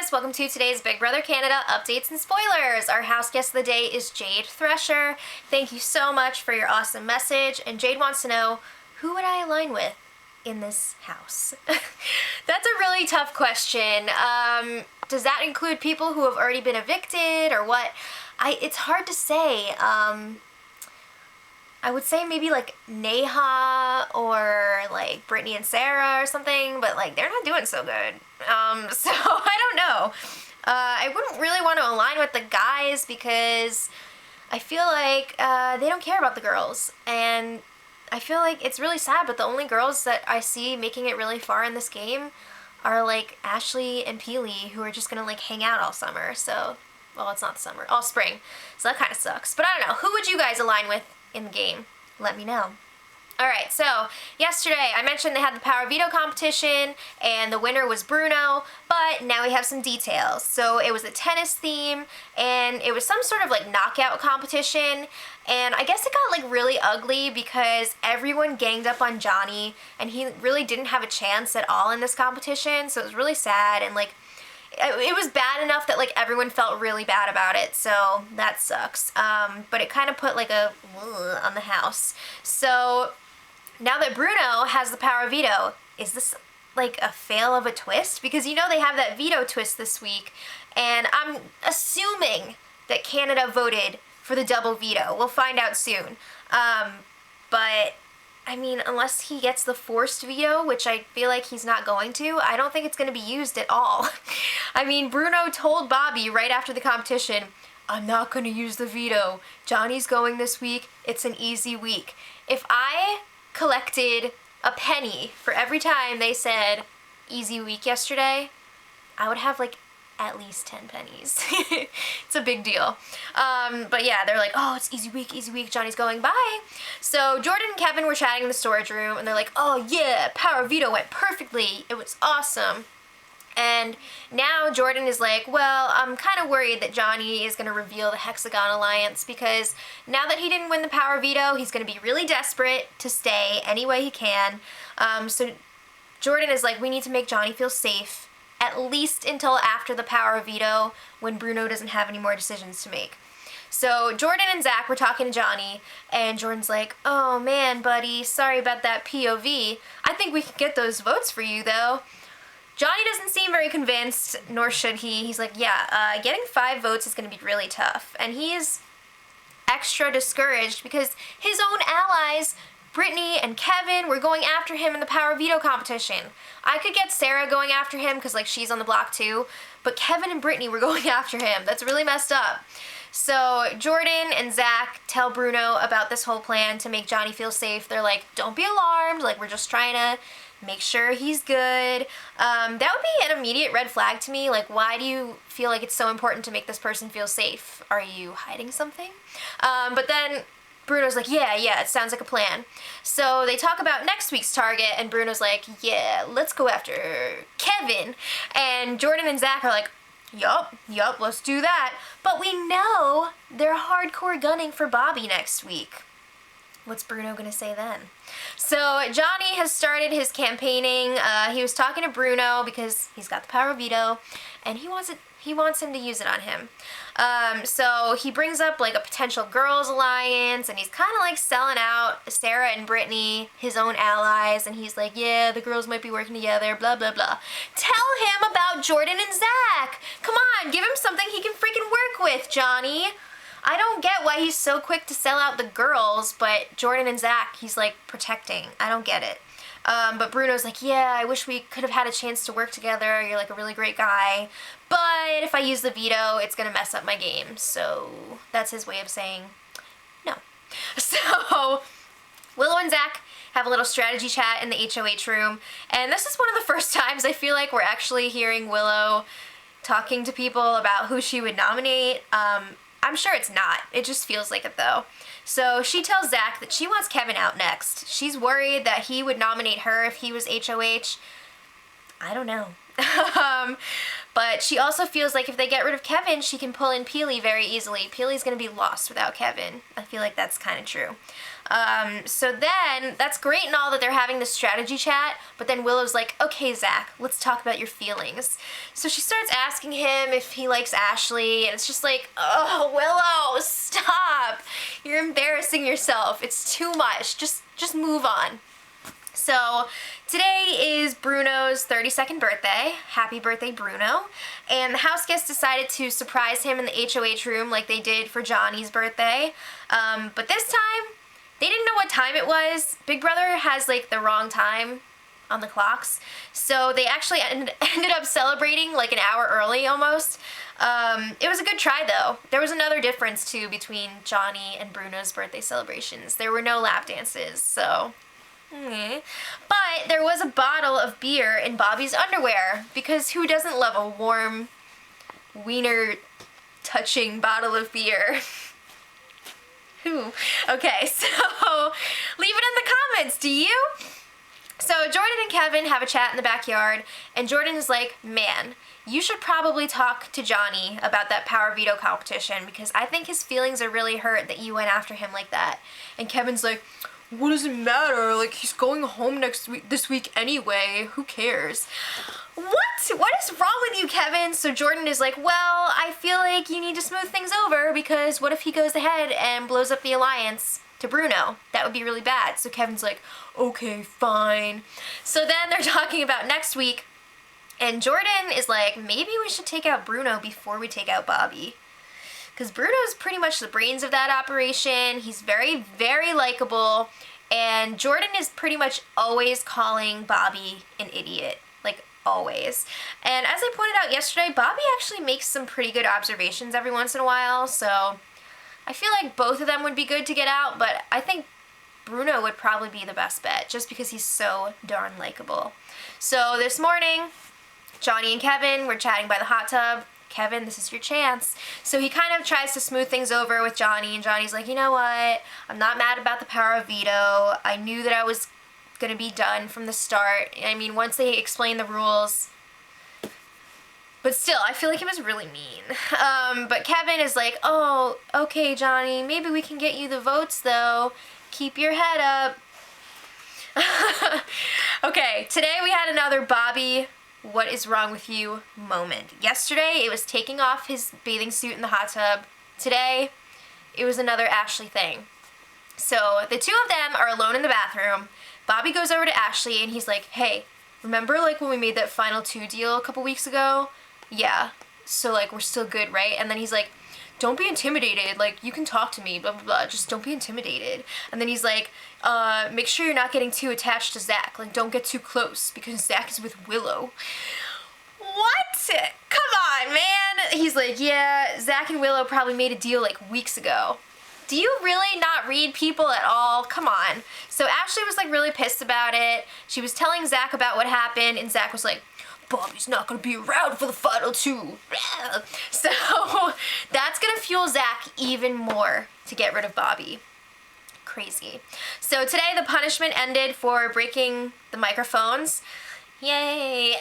guys, welcome to today's Big Brother Canada updates and spoilers. Our house guest of the day is Jade Thresher. Thank you so much for your awesome message, and Jade wants to know, who would I align with in this house? That's a really tough question. Does that include people who have already been evicted or what? It's hard to say. I would say maybe like Neha or like Brittany and Sarah or something, but like they're not doing so good. So I don't know. I wouldn't really want to align with the guys because I feel like they don't care about the girls, and I feel like it's really sad, but the only girls that I see making it really far in this game are like Ashley and Peely, who are just gonna like hang out all summer. So, well, it's not the summer, all spring. So that kind of sucks. But I don't know. Who would you guys align with in the game? Let me know. Alright, so yesterday I mentioned they had the Power Veto competition and the winner was Bruno, but now we have some details. So it was a tennis theme and it was some sort of like knockout competition, and I guess it got like really ugly because everyone ganged up on Johnny and he really didn't have a chance at all in this competition, so it was really sad, and like it was bad enough that like everyone felt really bad about it, so that sucks. But it kind of put like a on the house. So now that Bruno has the power veto, is this like a fail of a twist? Because you know they have that veto twist this week, and I'm assuming that Canada voted for the double veto. We'll find out soon. But I mean, unless he gets the forced veto, which I feel like he's not going to, I don't think it's going to be used at all. I mean, Bruno told Bobby right after the competition, I'm not going to use the veto. Johnny's going this week. It's an easy week. If I collected a penny for every time they said easy week yesterday, I would have like at least 10 pennies. It's a big deal. But yeah, they're like, oh, it's easy week, Johnny's going, bye. So Jordan and Kevin were chatting in the storage room, and they're like, oh yeah, power veto went perfectly. It was awesome. And now Jordan is like, well, I'm kind of worried that Johnny is going to reveal the Hexagon Alliance, because now that he didn't win the power veto, he's going to be really desperate to stay any way he can. So Jordan is like, we need to make Johnny feel safe, at least until after the power veto, when Bruno doesn't have any more decisions to make. So Jordan and Zach were talking to Johnny, and Jordan's like, oh man, buddy, sorry about that POV. I think we can get those votes for you, though. Johnny doesn't seem very convinced, nor should he. He's like, yeah, getting 5 votes is going to be really tough. And he's extra discouraged because his own allies, Brittany and Kevin, were going after him in the power veto competition. I could get Sarah going after him because like she's on the block too, but Kevin and Brittany were going after him. That's really messed up. So Jordan and Zach tell Bruno about this whole plan to make Johnny feel safe. They're like, don't be alarmed, like we're just trying to make sure he's good. That would be an immediate red flag to me. Like, why do you feel like it's so important to make this person feel safe? Are you hiding something? But then Bruno's like, yeah, it sounds like a plan. So they talk about next week's target, and Bruno's like, yeah, let's go after Kevin. And Jordan and Zach are like, yup, let's do that. But we know they're hardcore gunning for Bobby next week. What's Bruno gonna say then? So Johnny has started his campaigning. He was talking to Bruno because he's got the power veto, and he wants him to use it on him. So he brings up like a potential girls alliance, and he's kind of like selling out Sarah and Brittany, his own allies, and he's like, yeah, the girls might be working together, blah, blah, blah. Tell him about Jordan and Zach. Come on, give him something he can freaking work with, Johnny. I don't get why he's so quick to sell out the girls, but Jordan and Zach, he's like protecting. I don't get it. But Bruno's like, yeah, I wish we could have had a chance to work together. You're like a really great guy. But if I use the veto, it's going to mess up my game. So that's his way of saying no. So Willow and Zach have a little strategy chat in the HOH room. And this is one of the first times I feel like we're actually hearing Willow talking to people about who she would nominate. I'm sure it's not. It just feels like it though. So she tells Zach that she wants Kevin out next. She's worried that he would nominate her if he was HOH. I don't know. But she also feels like if they get rid of Kevin, she can pull in Peely very easily. Peely's gonna be lost without Kevin. I feel like that's kind of true. So then, that's great and all that they're having this strategy chat, but then Willow's like, okay, Zach, let's talk about your feelings. So she starts asking him if he likes Ashley, and it's just like, oh, Willow, stop. You're embarrassing yourself. It's too much. Just move on. So today is Bruno's 32nd birthday. Happy birthday, Bruno. And the house guests decided to surprise him in the HOH room like they did for Johnny's birthday. But this time, they didn't know what time it was. Big Brother has like the wrong time on the clocks. So they actually ended up celebrating like an hour early almost. It was a good try though. There was another difference too between Johnny and Bruno's birthday celebrations. There were no lap dances, so... But there was a bottle of beer in Bobby's underwear, because who doesn't love a warm, wiener-touching bottle of beer? Who? Okay, so leave it in the comments, do you? So Jordan and Kevin have a chat in the backyard, and Jordan is like, man, you should probably talk to Johnny about that power veto competition, because I think his feelings are really hurt that you went after him like that. And Kevin's like, what does it matter? Like, he's going home this week anyway. Who cares? What? What is wrong with you, Kevin? So Jordan is like, well, I feel like you need to smooth things over, because what if he goes ahead and blows up the alliance to Bruno? That would be really bad. So Kevin's like, okay, fine. So then they're talking about next week, and Jordan is like, maybe we should take out Bruno before we take out Bobby. Because Bruno's pretty much the brains of that operation. He's very, very likable. And Jordan is pretty much always calling Bobby an idiot. Like, always. And as I pointed out yesterday, Bobby actually makes some pretty good observations every once in a while. So I feel like both of them would be good to get out. But I think Bruno would probably be the best bet, just because he's so darn likable. So this morning, Johnny and Kevin were chatting by the hot tub. Kevin, this is your chance. So he kind of tries to smooth things over with Johnny, and Johnny's like, you know what? I'm not mad about the power of veto. I knew that I was gonna be done from the start. I mean, once they explained the rules. But still, I feel like it was really mean. But Kevin is like, oh, okay, Johnny, maybe we can get you the votes, though. Keep your head up. Okay, today we had another Bobby what is wrong with you moment. Yesterday, it was taking off his bathing suit in the hot tub. Today, it was another Ashley thing. So the two of them are alone in the bathroom. Bobby goes over to Ashley and he's like, hey, remember like when we made that final 2 deal a couple weeks ago? Yeah. So like we're still good, right? And then he's like, don't be intimidated, like, you can talk to me, blah, blah, blah, just don't be intimidated. And then he's like, make sure you're not getting too attached to Zach, like, don't get too close, because Zach is with Willow. What? Come on, man. He's like, yeah, Zach and Willow probably made a deal, like, weeks ago. Do you really not read people at all? Come on. So Ashley was, like, really pissed about it. She was telling Zach about what happened, and Zach was like, Bobby's not gonna be around for the final 2. So that's gonna fuel Zach even more to get rid of Bobby. Crazy. So today the punishment ended for breaking the microphones. Yay!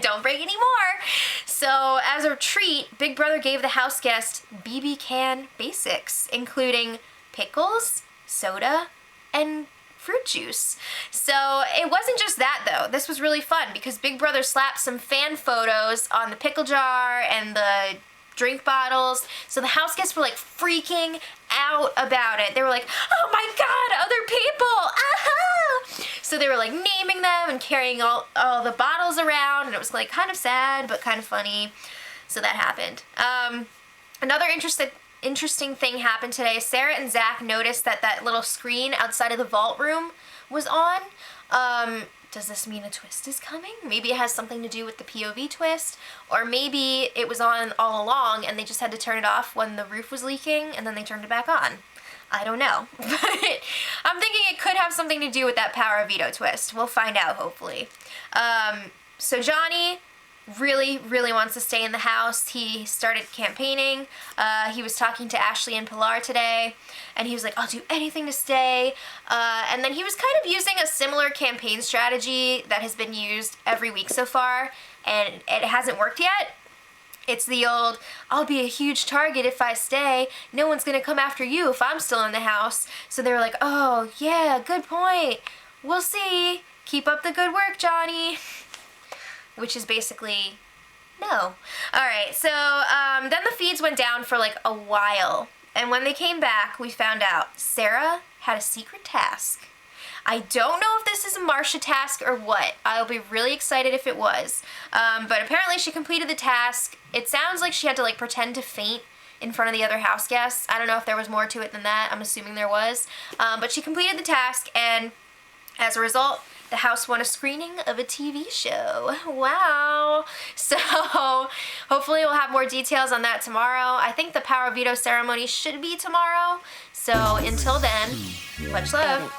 Don't break any more. So as a treat, Big Brother gave the house guest BB can basics, including pickles, soda, and fruit juice. So it wasn't just that though. This was really fun because Big Brother slapped some fan photos on the pickle jar and the drink bottles. So the house guests were like freaking out about it. They were like, oh my god, other people! Aha! So they were like naming them and carrying all the bottles around, and it was like kind of sad but kind of funny. So that happened. Another interesting thing happened today. Sarah and Zach noticed that little screen outside of the vault room was on. Does this mean a twist is coming? Maybe it has something to do with the POV twist, or maybe it was on all along and they just had to turn it off when the roof was leaking and then they turned it back on. I don't know. But I'm thinking it could have something to do with that power of veto twist. We'll find out, hopefully. So Johnny really, really wants to stay in the house. He started campaigning. He was talking to Ashley and Pilar today, and he was like, I'll do anything to stay. And then he was kind of using a similar campaign strategy that has been used every week so far, and it hasn't worked yet. It's the old, I'll be a huge target if I stay. No one's going to come after you if I'm still in the house. So they were like, oh, yeah, good point. We'll see. Keep up the good work, Johnny. Which is basically no. Alright, so then the feeds went down for like a while. And when they came back, we found out Sarah had a secret task. I don't know if this is a Marcia task or what. I'll be really excited if it was. But apparently she completed the task. It sounds like she had to like pretend to faint in front of the other house guests. I don't know if there was more to it than that. I'm assuming there was. But she completed the task, and as a result, the house won a screening of a TV show. Wow. So hopefully we'll have more details on that tomorrow. I think the power veto ceremony should be tomorrow. So until then, much love.